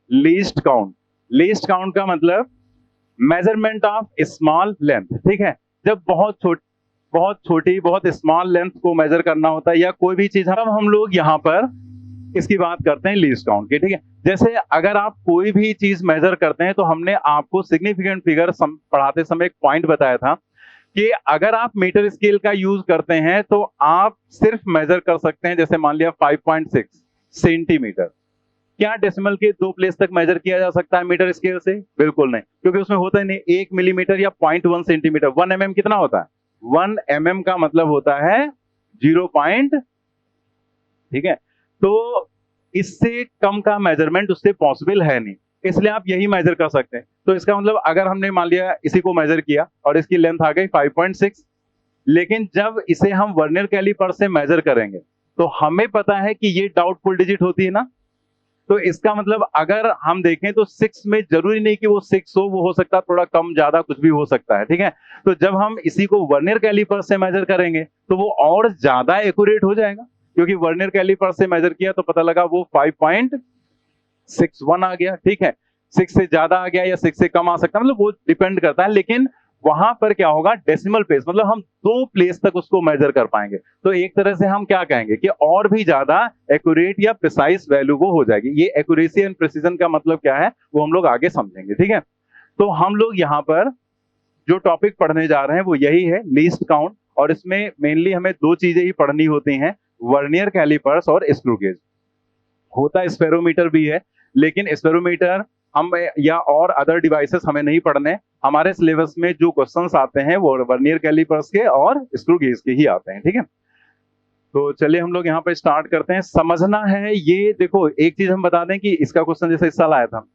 Least count. Least count का मतलब measurement of small length, ठीक है। जब बहुत छोटी बहुत स्मॉल लेंथ को मेजर करना होता है या कोई भी चीज, हम लोग यहाँ पर इसकी बात करते हैं लीस्ट काउंट की, ठीक है। जैसे अगर आप कोई भी चीज मेजर करते हैं तो हमने आपको सिग्निफिकेंट फिगर पढ़ाते समय एक पॉइंट बताया था कि अगर आप मीटर स्केल का यूज करते हैं तो आप सिर्फ मेजर कर सकते हैं, जैसे मान लिया 5.6 सेंटीमीटर। क्या डेसिमल के 2 प्लेस तक मेजर किया जा सकता है मीटर स्केल से? बिल्कुल नहीं, क्योंकि उसमें होता ही नहीं 1 मिलीमीटर या 0.1 सेंटीमीटर। 1 mm कितना होता है? 1 mm का मतलब होता है 0 पॉइंट, ठीक है। तो इससे कम का मेजरमेंट उससे पॉसिबल है नहीं, इसलिए आप यही मेजर कर सकते हैं। तो इसका मतलब अगर हमने मान लिया इसी को मेजर किया और इसकी लेंथ आ गई 5.6, लेकिन जब इसे हम वर्नियर कैलिपर से मेजर करेंगे तो हमें पता है कि ये डाउटफुल डिजिट होती है ना। तो इसका मतलब अगर हम देखें तो 6 में जरूरी नहीं कि वो 6 हो, वो हो सकता है थोड़ा कम ज्यादा कुछ भी हो सकता है, ठीक है। तो जब हम इसी को वर्नियर कैलिपर से मेजर करेंगे तो वो और ज्यादा एक्यूरेट हो जाएगा, क्योंकि वर्नियर कैलिपर से मेजर किया तो पता लगा वो 5.61 आ गया, ठीक है। 6 से ज्यादा आ गया या 6 से कम आ सकता है, मतलब वो डिपेंड करता है। लेकिन वहां पर क्या होगा, डेसिमल प्लेस, मतलब हम 2 प्लेस तक उसको मेजर कर पाएंगे। तो एक तरह से हम क्या कहेंगे कि और भी ज्यादा एक्यूरेट या प्रिसाइज वैल्यू वो हो जाएगी। ये एक्यूरेसी एंड प्रिसीजन का मतलब क्या है वो हम लोग आगे समझेंगे, ठीक है। तो हम लोग यहाँ पर जो टॉपिक पढ़ने जा रहे हैं वो यही है, लीस्ट काउंट। और इसमें मेनली हमें 2 चीजें ही पढ़नी होती हैं, वर्नियर कैलिपर्स और स्क्रू गेज। होता स्पेरोमीटर भी है, लेकिन स्पेरोमीटर हम या और अदर डिवाइसेस हमें नहीं पढ़ने। हमारे सिलेबस में जो क्वेश्चंस आते हैं वो वर्नियर कैलिपर्स के और स्क्रू गेज के ही आते हैं, ठीक है। तो चलिए हम लोग यहाँ पे स्टार्ट करते हैं। समझना है ये, देखो एक चीज हम बता दें कि इसका क्वेश्चन जैसे इस साल आया था,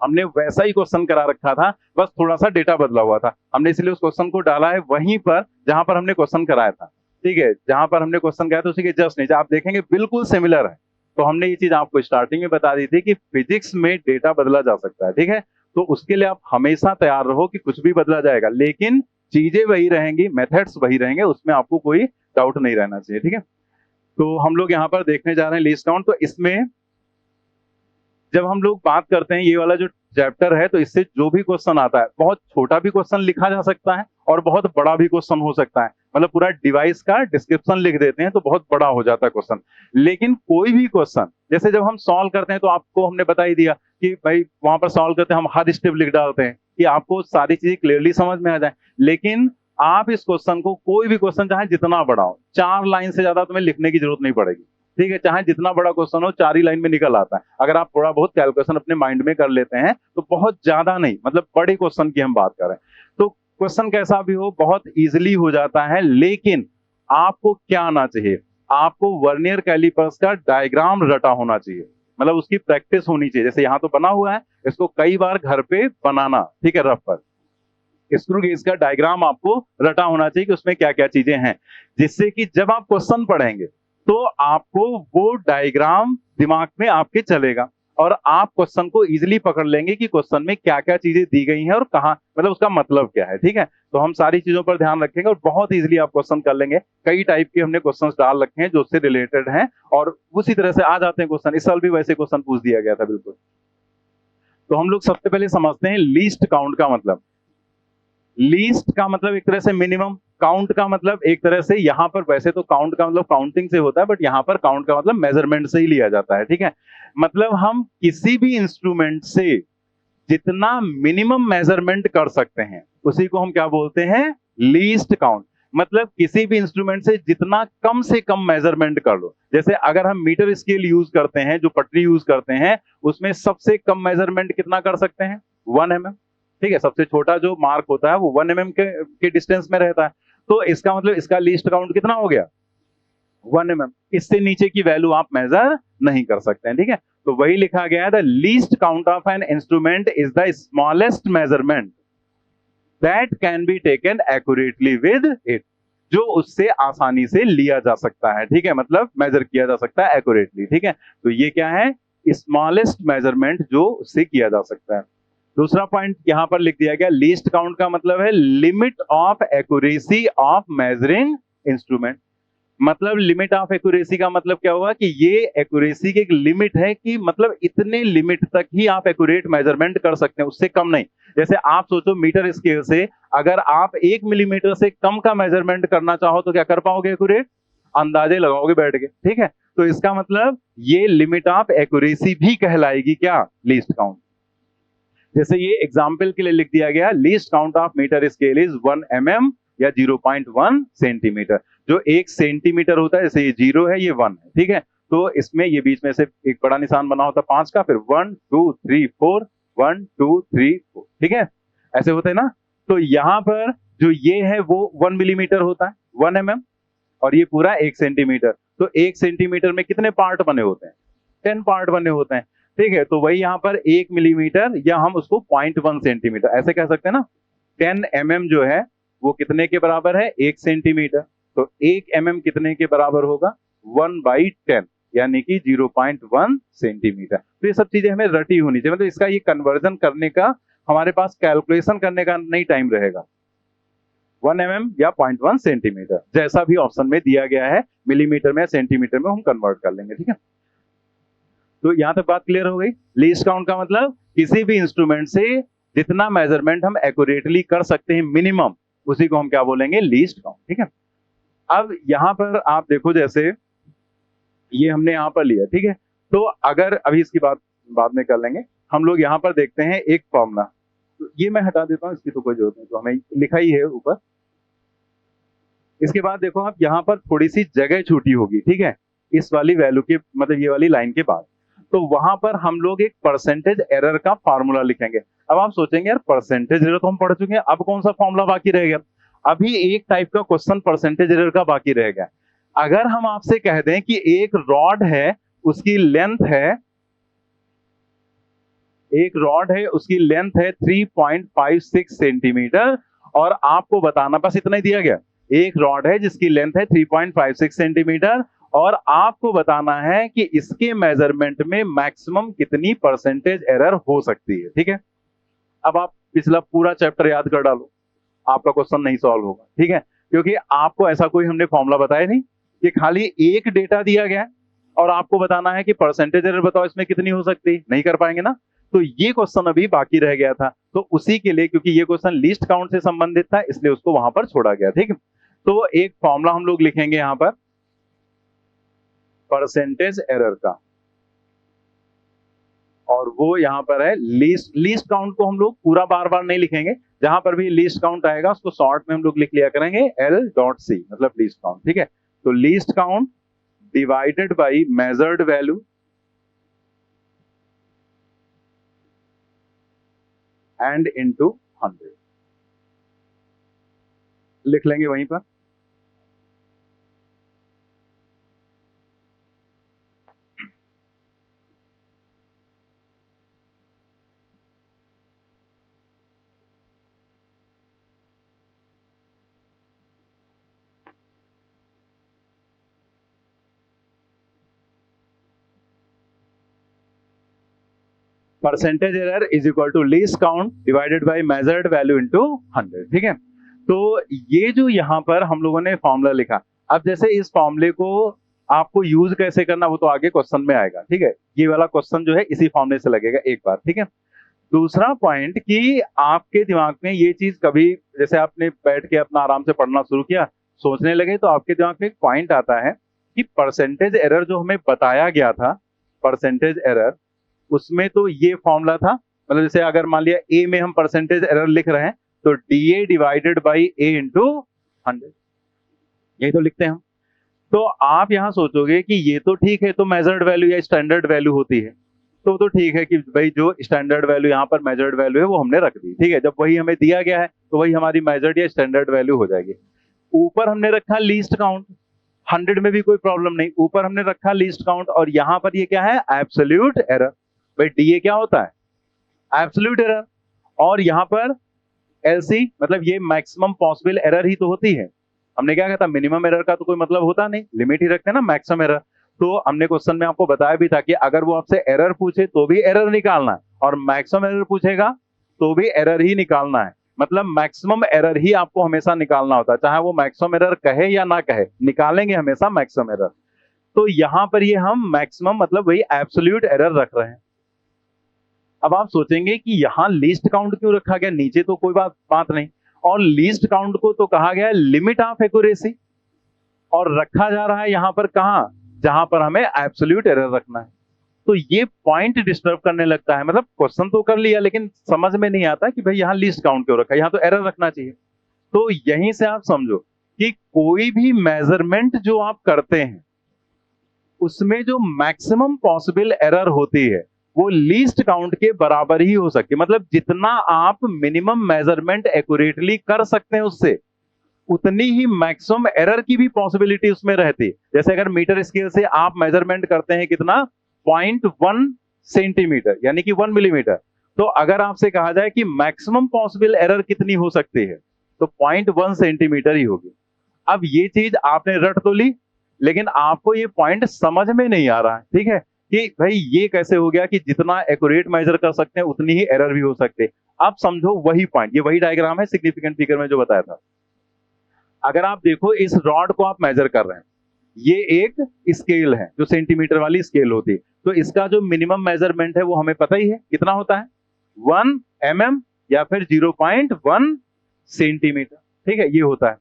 हमने वैसा ही क्वेश्चन करा रखा था, बस थोड़ा सा डेटा बदला हुआ था। हमने इसलिए उस क्वेश्चन को डाला है वहीं पर जहां पर हमने क्वेश्चन कराया था, ठीक है। जहां पर हमने क्वेश्चन कराया था उसी के जस्ट नीचे आप देखेंगे बिल्कुल सिमिलर है। तो हमने ये चीज आपको स्टार्टिंग में बता दी थी कि फिजिक्स में डेटा बदला जा सकता है, ठीक है। तो उसके लिए आप हमेशा तैयार रहो कि कुछ भी बदला जाएगा, लेकिन चीजें वही रहेंगी, मेथड्स वही रहेंगे, उसमें आपको कोई डाउट नहीं रहना चाहिए, ठीक है। तो हम लोग यहाँ पर देखने जा रहे हैं लीस्ट काउंट। तो इसमें जब हम लोग बात करते हैं ये वाला जो चैप्टर है, तो इससे जो भी क्वेश्चन आता है, बहुत छोटा भी क्वेश्चन लिखा जा सकता है और बहुत बड़ा भी क्वेश्चन हो सकता है। मतलब पूरा डिवाइस का डिस्क्रिप्शन लिख देते हैं तो बहुत बड़ा हो जाता है क्वेश्चन। लेकिन कोई भी क्वेश्चन जैसे जब हम सॉल्व करते हैं तो आपको हमने बता ही दिया कि भाई वहां पर सॉल्व करते हैं हम हर स्टेप लिख डालते हैं कि आपको सारी चीजें क्लियरली समझ में आ जाए। लेकिन आप इस क्वेश्चन को, कोई भी क्वेश्चन चाहे जितना बड़ा हो, 4 लाइन से ज्यादा तुम्हें लिखने की जरूरत नहीं पड़ेगी, ठीक है। चाहे जितना बड़ा क्वेश्चन हो 4 ही लाइन में निकल आता है, अगर आप थोड़ा बहुत कैलकुलेशन अपने माइंड में कर लेते हैं तो। बहुत ज्यादा नहीं, मतलब बड़े क्वेश्चन की हम बात करें तो क्वेश्चन कैसा भी हो बहुत इजीली हो जाता है। लेकिन आपको क्या आना चाहिए, आपको वर्नियर कैलिपर्स का डायग्राम रटा होना चाहिए, मतलब उसकी प्रैक्टिस होनी चाहिए। जैसे यहाँ तो बना हुआ है, इसको कई बार घर पे बनाना, ठीक है, रफ पर। स्क्रू गेज का डायग्राम आपको रटा होना चाहिए कि उसमें क्या क्या चीजें हैं, जिससे कि जब आप क्वेश्चन पढ़ेंगे तो आपको वो डायग्राम दिमाग में आपके चलेगा और आप क्वेश्चन को इजीली पकड़ लेंगे कि क्वेश्चन में क्या क्या चीजें दी गई हैं और कहाँ, मतलब उसका मतलब क्या है, ठीक है। तो हम सारी चीजों पर ध्यान रखेंगे और बहुत इजीली आप क्वेश्चन कर लेंगे। कई टाइप के हमने क्वेश्चंस डाल रखे हैं जो उससे रिलेटेड हैं और उसी तरह से आ जाते हैं क्वेश्चन। इस साल भी वैसे क्वेश्चन पूछ दिया गया था, बिल्कुल। तो हम लोग सबसे पहले समझते हैं लीस्ट काउंट का मतलब। लीस्ट का मतलब एक तरह से मिनिमम, काउंट का मतलब एक तरह से, यहां पर वैसे तो काउंट का मतलब काउंटिंग से होता है, बट यहां पर काउंट का मतलब मेजरमेंट से ही लिया जाता है, ठीक है। मतलब हम किसी भी इंस्ट्रूमेंट से जितना मिनिमम मेजरमेंट कर सकते हैं उसी को हम क्या बोलते हैं, लीस्ट काउंट। मतलब किसी भी इंस्ट्रूमेंट से जितना कम से कम मेजरमेंट कर लो। जैसे अगर हम मीटर स्केल यूज करते हैं, जो पटरी यूज करते हैं, उसमें सबसे कम मेजरमेंट कितना कर सकते हैं, 1 mm, ठीक है। सबसे छोटा जो मार्क होता है वो 1 mm के डिस्टेंस में रहता है। तो इसका मतलब इसका लीस्ट काउंट कितना हो गया, 1 mm। इससे नीचे की वैल्यू आप मेजर नहीं कर सकते हैं, ठीक है। तो वही लिखा गया है, the least count of an instrument is the smallest measurement that can be taken accurately with it, जो उससे आसानी से लिया जा सकता है, ठीक है। मतलब मेजर किया जा सकता है एक्यूरेटली, ठीक है। तो ये क्या है, स्मॉलेस्ट मेजरमेंट जो उससे किया जा सकता है। दूसरा पॉइंट यहां पर लिख दिया गया, लीस्ट काउंट का मतलब है limit of accuracy of measuring instrument. मतलब लिमिट ऑफ एक्यूरेसी का मतलब क्या हुआ कि ये एक्यूरेसी की एक लिमिट है कि मतलब इतने लिमिट तक ही आप एक्यूरेट मेजरमेंट कर सकते हैं, उससे कम नहीं। जैसे आप सोचो मीटर स्केल से अगर आप 1 मिलीमीटर से कम का मेजरमेंट करना चाहो तो क्या कर पाओगे एक्यूरेट? अंदाजे लगाओगे बैठ के, ठीक है। तो इसका मतलब ये लिमिट ऑफ एक्यूरेसी भी कहलाएगी क्या? Least count. जैसे ये एग्जाम्पल के लिए लिख दिया गया, least count of meter scale is 1 mm या 0.1 सेंटीमीटर। जो 1 सेंटीमीटर होता है, जैसे ये 0 है ये 1 है, ठीक है। तो इसमें ये बीच में से एक बड़ा निशान बना होता है 5 का, फिर 1 2 3 4 1 2 3 4, ठीक है, ऐसे होते हैं ना। तो यहां पर जो ये है वो 1 मिलीमीटर होता है, 1 mm, और ये पूरा 1 सेंटीमीटर। तो 1 सेंटीमीटर में कितने पार्ट बने होते हैं? 10 पार्ट बने होते हैं, ठीक है। तो वही यहाँ पर 1 मिलीमीटर या हम उसको 0.1 सेंटीमीटर ऐसे कह सकते हैं ना। 10 mm जो है वो कितने के बराबर है? 1 सेंटीमीटर। तो 1 mm कितने के बराबर होगा? 1/10 यानी कि 0.1 सेंटीमीटर। तो ये सब चीजें हमें रटी होनी चाहिए, मतलब इसका ये कन्वर्जन करने का हमारे पास कैलकुलेशन करने का नहीं टाइम रहेगा। 1 mm या 0.1 सेंटीमीटर जैसा भी ऑप्शन में दिया गया है, मिलीमीटर में सेंटीमीटर में हम कन्वर्ट कर लेंगे, ठीक है। तो यहां तक बात क्लियर हो गई। लीस्ट काउंट का मतलब किसी भी इंस्ट्रूमेंट से जितना मेजरमेंट हम एक्यूरेटली कर सकते हैं मिनिमम, उसी को हम क्या बोलेंगे? लीस्ट काउंट, ठीक है। अब यहां पर आप देखो, जैसे ये हमने यहां पर लिया, ठीक है। तो अगर अभी इसकी बात बाद में कर लेंगे, हम लोग यहां पर देखते हैं एक फॉर्मूला। तो ये मैं हटा देता हूं, इसकी तो कोई जरूरत नहीं, तो हमें लिखा ही है ऊपर। इसके बाद देखो आप यहाँ पर थोड़ी सी जगह छूटी होगी, ठीक है, इस वाली वैल्यू के मतलब ये वाली लाइन के बाद। तो वहां पर हम लोग एक परसेंटेज एरर का फार्मूला लिखेंगे। अब आप सोचेंगे यार परसेंटेज एरर तो हम पढ़ चुके हैं, अब कौन सा फॉर्मूला बाकी रह गया? अभी एक टाइप का क्वेश्चन परसेंटेज एरर का बाकी रह गया। अगर हम आपसे कह दें कि एक रॉड है, उसकी लेंथ है, एक रॉड है उसकी लेंथ है 3.56 सेंटीमीटर, और आपको बताना, बस इतना ही दिया गया, एक रॉड है जिसकी लेंथ है 3.56 सेंटीमीटर, और आपको बताना है कि इसके मेजरमेंट में मैक्सिमम कितनी परसेंटेज एरर हो सकती है, ठीक है। अब आप पिछला पूरा चैप्टर याद कर डालो, आपका क्वेश्चन नहीं सॉल्व होगा, ठीक है, क्योंकि आपको ऐसा कोई हमने फॉर्मूला बताया नहीं कि खाली एक डेटा दिया गया है और आपको बताना है कि परसेंटेज एरर बताओ इसमें कितनी हो सकती है, नहीं कर पाएंगे ना। तो ये क्वेश्चन अभी बाकी रह गया था, तो उसी के लिए, क्योंकि ये क्वेश्चन लिस्ट काउंट से संबंधित था, इसलिए उसको वहां पर छोड़ा गया, ठीक है। तो एक फॉर्मूला हम लोग लिखेंगे यहां पर परसेंटेज एरर का, और वो यहां पर है लीस्ट काउंट को हम लोग पूरा बार बार नहीं लिखेंगे, जहां पर भी लीस्ट काउंट आएगा उसको शॉर्ट में हम लोग लिख लिया करेंगे L.C, मतलब लीस्ट काउंट, ठीक है। तो least count divided by measured value and into 100 लिख लेंगे वहीं पर। Percentage error is equal to least count divided by measured value into 100, ठीक है। तो ये जो यहाँ पर हम लोगों ने फॉर्मूला लिखा, अब जैसे इस फॉर्मूले को आपको यूज कैसे करना वो तो आगे क्वेश्चन में आएगा, ठीक है। ये वाला क्वेश्चन जो है इसी फॉर्मूले से लगेगा एक बार, ठीक है। दूसरा पॉइंट कि आपके दिमाग में ये चीज कभी, जैसे आपने बैठ के अपना आराम से पढ़ना शुरू किया, सोचने लगे, तो आपके दिमाग में एक पॉइंट आता है कि परसेंटेज एरर जो हमें बताया गया था, परसेंटेज एरर, उसमें तो ये फॉर्मूला था, मतलब जैसे अगर मान लिया ए में हम परसेंटेज एरर लिख रहे हैं तो DA divided by A into 100, यही तो लिखते हैं हम। तो आप यहां सोचोगे कि ये तो ठीक है, तो मेजर्ड वैल्यू या स्टैंडर्ड वैल्यू होती है, तो ठीक है कि भाई जो स्टैंडर्ड वैल्यू यहाँ पर मेजर्ड वैल्यू है वो हमने रख दी, ठीक है। जब वही हमें दिया गया है तो वही हमारी मेजर्ड या स्टैंडर्ड वैल्यू हो जाएगी। ऊपर हमने रखा लीस्ट काउंट, 100 में भी कोई प्रॉब्लम नहीं, ऊपर हमने रखा लीस्ट काउंट, और यहाँ पर ये क्या है? Absolute error. भाई DA क्या होता है? Absolute error. और यहाँ पर LC मतलब ये मैक्सिमम पॉसिबल एरर ही तो होती है। हमने क्या कहा था? मिनिमम एरर का तो कोई मतलब होता नहीं, लिमिट ही रखते हैं ना, मैक्सिमम एरर। तो हमने क्वेश्चन में आपको बताया भी था कि अगर वो आपसे एरर पूछे तो भी एरर निकालना है, और मैक्सिमम एरर पूछेगा तो भी एरर ही निकालना है। मतलब मैक्सिमम एरर ही आपको हमेशा निकालना होता है, चाहे वो मैक्सिमम एरर कहे या ना कहे, निकालेंगे हमेशा मैक्सिमम एरर। तो यहां पर ये हम मैक्सिमम मतलब वही एब्सोल्यूट एरर रख रहे हैं। अब आप सोचेंगे कि यहां लीस्ट काउंट क्यों रखा गया, नीचे तो कोई बात नहीं, और लीस्ट काउंट को तो कहा गया लिमिट ऑफ एक्यूरेसी, और रखा जा रहा है यहां पर कहां, जहां पर हमें एब्सोल्यूट एरर रखना है। तो ये पॉइंट डिस्टर्ब करने लगता है, मतलब क्वेश्चन तो कर लिया लेकिन समझ में नहीं आता कि भाई यहाँ लीस्ट काउंट क्यों रखा है, यहाँ तो एरर रखना चाहिए। तो यहीं से आप समझो कि कोई भी मेजरमेंट जो आप करते हैं उसमें जो मैक्सिमम पॉसिबल एरर होती है वो लीस्ट काउंट के बराबर ही हो सकती है। मतलब जितना आप मिनिमम मेजरमेंट एक्यूरेटली कर सकते हैं उससे उतनी ही मैक्सिमम एरर की भी पॉसिबिलिटी उसमें रहती। जैसे अगर मीटर स्केल से आप मेजरमेंट करते हैं कितना, 0.1 सेंटीमीटर यानी कि 1 मिलीमीटर, तो अगर आपसे कहा जाए कि मैक्सिमम पॉसिबल एरर कितनी हो सकती है तो 0.1 सेंटीमीटर ही होगी। अब ये चीज आपने रट तो ली लेकिन आपको ये पॉइंट समझ में नहीं आ रहा है, ठीक है, कि भाई ये कैसे हो गया कि जितना एक्यूरेट मेजर कर सकते हैं उतनी ही एरर भी हो सकते हैं। अब समझो वही पॉइंट, ये वही डायग्राम है सिग्निफिकेंट फिगर में जो बताया था। अगर आप देखो इस रॉड को आप मेजर कर रहे हैं, ये एक स्केल है जो सेंटीमीटर वाली स्केल होती है, तो इसका जो मिनिमम मेजरमेंट है वो हमें पता ही है कितना होता है, 1 mm या फिर 0.1 सेंटीमीटर, ठीक है, ये होता है।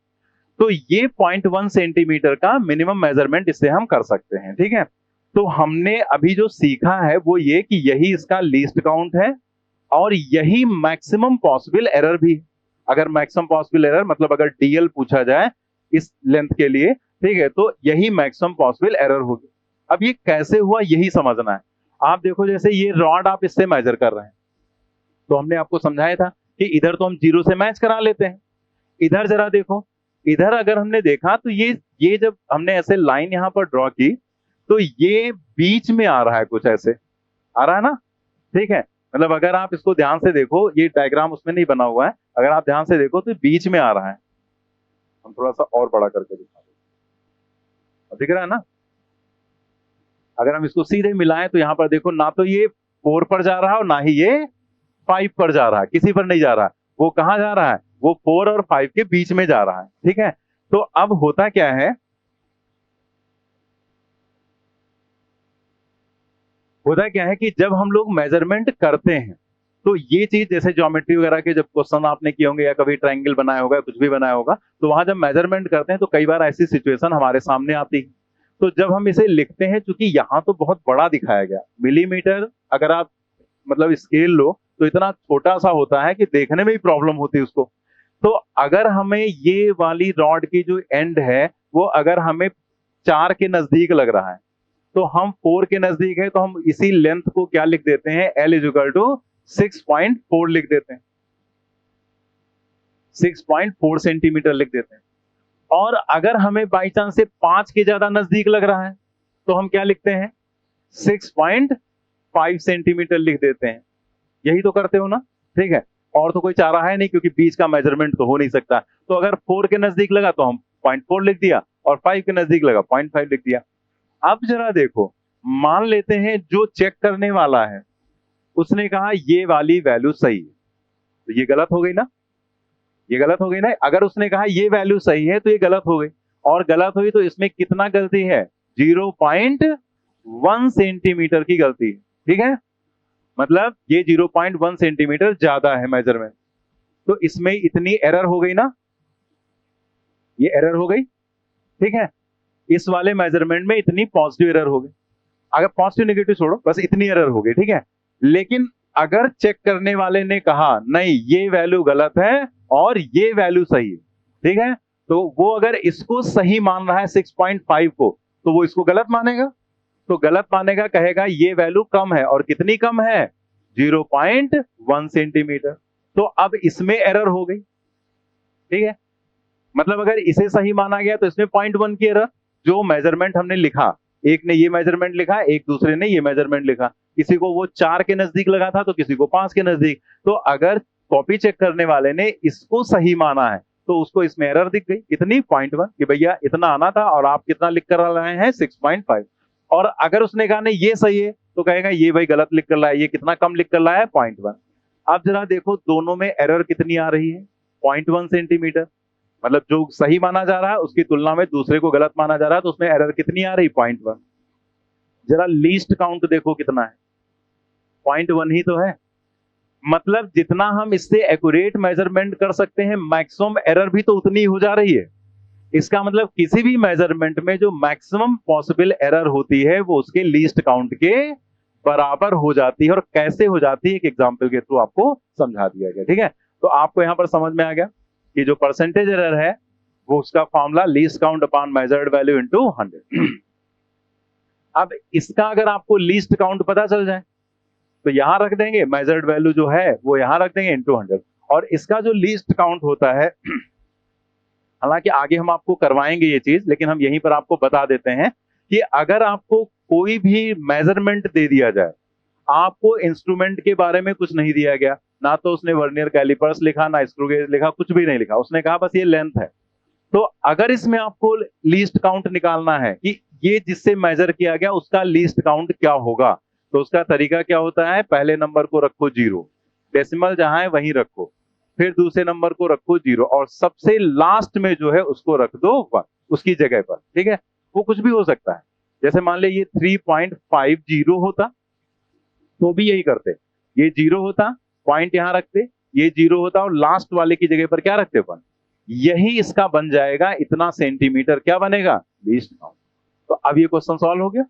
तो ये 0.1 सेंटीमीटर का मिनिमम मेजरमेंट इससे हम कर सकते हैं, ठीक है। तो हमने अभी जो सीखा है वो ये कि यही इसका लीस्ट काउंट है और यही मैक्सिमम पॉसिबल एरर भी है। अगर मैक्सिमम पॉसिबल एरर मतलब अगर डीएल पूछा जाए इस लेंथ के लिए, ठीक है, तो यही मैक्सिमम पॉसिबल एरर होगी। अब ये कैसे हुआ यही समझना है। आप देखो जैसे ये रॉड आप इससे मेजर कर रहे हैं, तो हमने आपको समझाया था कि इधर तो हम 0 से मैच करा लेते हैं, इधर जरा देखो, इधर अगर हमने देखा तो ये जब हमने ऐसे लाइन यहां पर ड्रॉ की तो ये बीच में आ रहा है, कुछ ऐसे आ रहा है ना, ठीक है। मतलब अगर आप इसको ध्यान से देखो, ये डायग्राम उसमें नहीं बना हुआ है, अगर आप ध्यान से देखो तो बीच में आ रहा है। हम थोड़ा सा और बड़ा करके दिखा दें, दिख रहा है ना। अगर हम इसको सीधे मिलाएं तो यहां पर देखो ना तो ये 4 पर जा रहा है और ना ही ये 5 पर जा रहा है, किसी पर नहीं जा रहा है। वो कहां जा रहा है, वो 4 और 5 के बीच में जा रहा है, ठीक है। तो अब होता क्या है, कि जब हम लोग मेजरमेंट करते हैं तो ये चीज जैसे ज्योमेट्री वगैरह के जब क्वेश्चन आपने किए होंगे या कभी ट्रायंगल बनाया होगा, कुछ भी बनाया होगा, तो वहां जब मेजरमेंट करते हैं तो कई बार ऐसी सिचुएशन हमारे सामने आती है। तो जब हम इसे लिखते हैं, चूंकि यहाँ तो बहुत बड़ा दिखाया गया मिलीमीटर, अगर आप मतलब स्केल लो तो इतना छोटा सा होता है कि देखने में ही प्रॉब्लम होती है उसको। तो अगर हमें ये वाली रॉड की जो एंड है वो अगर हमें 4 के नजदीक लग रहा है तो हम 4 के नजदीक है तो हम इसी लेंथ को क्या लिख देते हैं, L इक्वल टू 6.4 लिख देते हैं, 6.4 सेंटीमीटर लिख देते हैं। और अगर हमें बाई चांस से 5 के ज्यादा नजदीक लग रहा है तो हम क्या लिखते हैं, 6.5 सेंटीमीटर लिख देते हैं। यही तो करते हो ना, ठीक है। और तो कोई चारा है नहीं क्योंकि बीच का मेजरमेंट तो हो नहीं सकता। तो अगर 4 के नजदीक लगा तो हम 0.4 लिख दिया और 5 के नजदीक लगा 0.5 लिख दिया। अब जरा देखो, मान लेते हैं जो चेक करने वाला है उसने कहा ये वाली वैल्यू सही है, तो ये गलत हो गई ना, ये गलत हो गई ना। अगर उसने कहा ये वैल्यू सही है तो ये गलत हो गई, और गलत हुई तो इसमें कितना गलती है, 0.1 सेंटीमीटर की गलती है, ठीक है। मतलब ये 0.1 सेंटीमीटर ज्यादा है मेजरमेंट, तो इसमें इतनी एरर हो गई ना, ये एरर हो गई, ठीक है। इस वाले मेजरमेंट में इतनी पॉजिटिव एरर हो गई, अगर पॉजिटिव नेगेटिव छोड़ो बस इतनी एरर हो गई, ठीक है। लेकिन अगर चेक करने वाले ने कहा नहीं ये वैल्यू गलत है और ये वैल्यू सही है, ठीक है, तो वो अगर इसको सही मान रहा है 6.5 को तो वो इसको गलत मानेगा, तो गलत मानेगा, कहेगा ये वैल्यू कम है, और कितनी कम है, 0.1 सेंटीमीटर। तो अब इसमें एरर हो गई, ठीक है। मतलब अगर इसे सही माना गया तो इसमें 0.1 की एरर, जो मेजरमेंट हमने लिखा, एक ने ये मेजरमेंट लिखा, एक दूसरे ने ये मेजरमेंट लिखा, किसी को वो 4 के नजदीक लगा था तो किसी को 5 के नजदीक। तो अगर कॉपी चेक करने वाले ने इसको सही माना है तो उसको इसमें एरर दिख गई, कितनी, 0.1, कि भैया इतना आना था और आप कितना लिख कर रहे हैं, 6.5। और अगर उसने कहा नहीं ये सही है तो कहेगा ये भाई गलत लिख कर लाया, ये कितना कम लिख कर लाया है, 0.1। अब जरा देखो दोनों में एरर कितनी आ रही है, 0.1 सेंटीमीटर। मतलब जो सही माना जा रहा है उसकी तुलना में दूसरे को गलत माना जा रहा है, तो उसमें एरर कितनी आ रही, 0.1। जरा लीस्ट काउंट देखो कितना है, 0.1 ही तो है। मतलब जितना हम इससे एक्यूरेट मेजरमेंट कर सकते हैं, मैक्सिमम एरर भी तो उतनी हो जा रही है। इसका मतलब किसी भी मेजरमेंट में जो मैक्सिमम पॉसिबल एरर होती है वो उसके लीस्ट काउंट के बराबर हो जाती है। और कैसे हो जाती है, एक एग्जांपल के थ्रू आपको समझा दिया गया। ठीक है, तो आपको यहां पर समझ में आ गया कि जो परसेंटेज एरर है वो उसका formula least count upon measured value into 100। अब इसका अगर आपको लीस्ट काउंट पता चल जाए तो यहां रख देंगे, मेजर्ड वैल्यू जो है वो यहां रख देंगे इनटू 100। और इसका जो लीस्ट काउंट होता है, हालांकि आगे हम आपको करवाएंगे ये चीज, लेकिन हम यहीं पर आपको बता देते हैं कि अगर आपको कोई भी मेजरमेंट दे दिया जाए, आपको इंस्ट्रूमेंट के बारे में कुछ नहीं दिया गया, ना तो उसने वर्नियर कैलिपर्स लिखा, ना स्क्रू गेज लिखा, कुछ भी नहीं लिखा, उसने कहा बस ये लेंथ है। तो अगर इसमें आपको लीस्ट काउंट निकालना है कि ये जिससे मेजर किया गया उसका लीस्ट काउंट क्या होगा, तो उसका तरीका क्या होता है, पहले नंबर को रखो 0, डेसिमल जहां है वहीं रखो, फिर दूसरे नंबर को रखो 0, और सबसे लास्ट में जो है उसको रख दो 1 उसकी जगह पर। ठीक है, वो कुछ भी हो सकता है। जैसे मान ले ये 3.50 होता तो भी यही करते, ये 0 होता, पॉइंट यहां रखते, ये 0 होता और लास्ट वाले की जगह पर क्या रखते 1। यही इसका बन जाएगा, इतना सेंटीमीटर क्या बनेगा, लीस्ट काउंट। तो अब ये क्वेश्चन सॉल्व हो गया।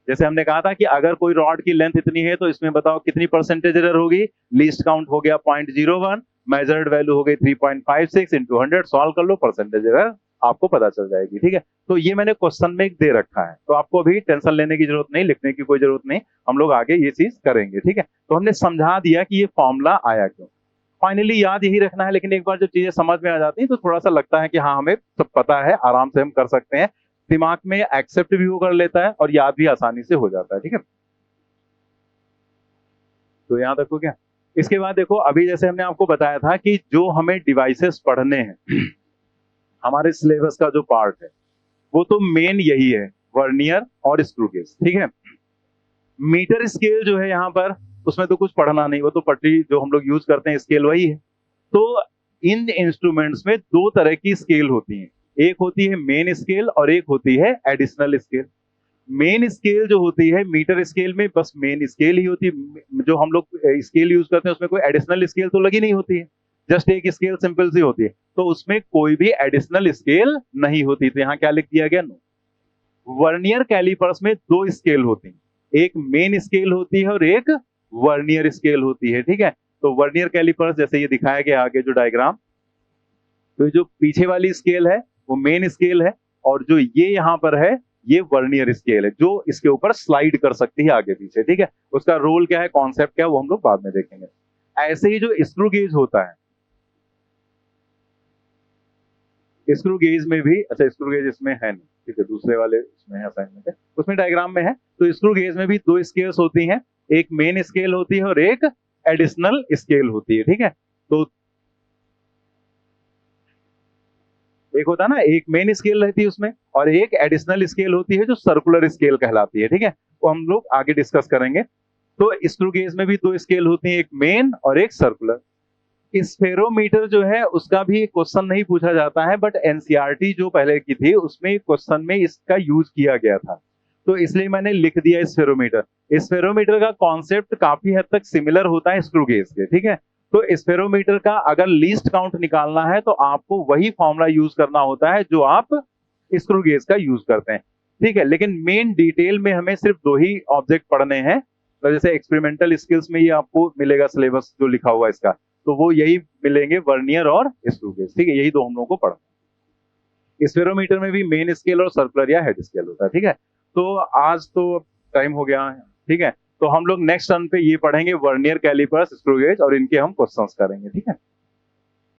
जैसे हमने कहा था कि अगर कोई रॉड की लेंथ इतनी है तो इसमें बताओ कितनी परसेंटेज एरर होगी, लीस्ट काउंट हो गया 0.01, मेजर्ड वैल्यू हो गई 3.56 इंटू 100, सॉल्व कर लो, परसेंटेज एरर आपको पता चल जाएगी। ठीक है, तो ये मैंने क्वेश्चन में दे रखा है, तो आपको अभी टेंशन लेने की जरूरत नहीं, लिखने की कोई जरूरत नहीं, हम लोग आगे ये चीज करेंगे। ठीक है, तो हमने समझा दिया कि ये फॉर्मूला आया क्यों। फाइनली याद यही रखना है, लेकिन एक बार जब चीजें समझ में आ जाती हैं तो थोड़ा सा लगता है कि हाँ हमें सब पता है, आराम से हम कर सकते हैं, दिमाग में एक्सेप्ट भी वो कर लेता है और याद भी आसानी से हो जाता है। ठीक है, तो यहां तक हो गया। इसके बाद देखो, अभी जैसे हमने आपको बताया था कि जो हमें डिवाइसेस पढ़ने हैं हमारे सिलेबस का जो पार्ट है वो तो मेन यही है, वर्नियर और स्क्रू गेज। ठीक है, मीटर स्केल जो है यहाँ पर उसमें तो कुछ पढ़ना नहीं, वो तो पट्टी जो हम लोग यूज करते हैं स्केल वही है। तो इन इंस्ट्रूमेंट्स में दो तरह की स्केल होती हैं, एक होती है मेन स्केल और एक होती है एडिशनल स्केल। मेन स्केल जो होती है, मीटर स्केल में बस मेन स्केल ही होती है, जो हम लोग स्केल यूज करते हैं उसमें कोई एडिशनल स्केल तो लगी नहीं होती है, जस्ट एक स्केल सिंपल सी होती है, तो उसमें कोई भी एडिशनल स्केल नहीं होती। तो यहाँ क्या लिख दिया गया, नो। वर्नियर कैलिपर्स में दो स्केल होती हैं, एक मेन स्केल होती है और एक वर्नियर स्केल होती है। ठीक है, तो वर्नियर कैलिपर्स जैसे ये दिखाया गया आगे जो डायग्राम, तो जो पीछे वाली स्केल है वो मेन स्केल है, और जो ये यहाँ पर है ये वर्नियर स्केल है, जो इसके ऊपर स्लाइड कर सकती है आगे पीछे। ठीक है, उसका रोल क्या है, कॉन्सेप्ट क्या है, वो हम लोग बाद में देखेंगे। ऐसे ही जो स्क्रू गेज होता है, स्क्रू गेज में भी, अच्छा स्क्रू गेज इसमें है नहीं, ठीक है, दूसरे वाले इसमें है असाइनमेंट है, उसमें डायग्राम में है। तो स्क्रू गेज में भी दो स्केल्स होती हैं, एक मेन स्केल होती है और एक एडिशनल स्केल होती है। ठीक है, तो एक होता है ना, एक मेन स्केल रहती है उसमें और एक एडिशनल स्केल होती है जो सर्कुलर स्केल कहलाती है। ठीक है, वो हम लोग आगे डिस्कस करेंगे। तो स्क्रू गेज में भी दो स्केल होती हैं, एक मेन और एक सर्कुलर। स्फेरोमीटर जो है उसका भी क्वेश्चन नहीं पूछा जाता है, बट एनसीईआरटी जो पहले की थी उसमें क्वेश्चन में इसका यूज किया गया था, तो इसलिए मैंने लिख दिया स्फेरोमीटर। स्फेरोमीटर का कॉन्सेप्ट काफी हद तक सिमिलर होता है स्क्रू गेज के। ठीक है, तो स्फेरोमीटर का अगर लीस्ट काउंट निकालना है तो आपको वही फॉर्मूला यूज करना होता है जो आप स्क्रू गेज का यूज करते हैं। ठीक है, लेकिन मेन डिटेल में हमें सिर्फ दो ही ऑब्जेक्ट पढ़ने हैं, तो जैसे एक्सपेरिमेंटल स्किल्स में ये आपको मिलेगा सिलेबस जो लिखा हुआ है इसका, तो वो यही मिलेंगे, वर्नियर और स्क्रू गेज। ठीक है, यही दो हम लोगों को पढ़ना है। स्फेरोमीटर में भी मेन स्केल और सर्कुलर या हेड स्केल होता है। ठीक है, तो आज तो टाइम हो गया है। ठीक है, तो हम लोग नेक्स्ट टर्न पे ये पढ़ेंगे वर्नियर कैलिपर्स, स्क्रू गेज, और इनके हम क्वेश्चंस करेंगे। ठीक है।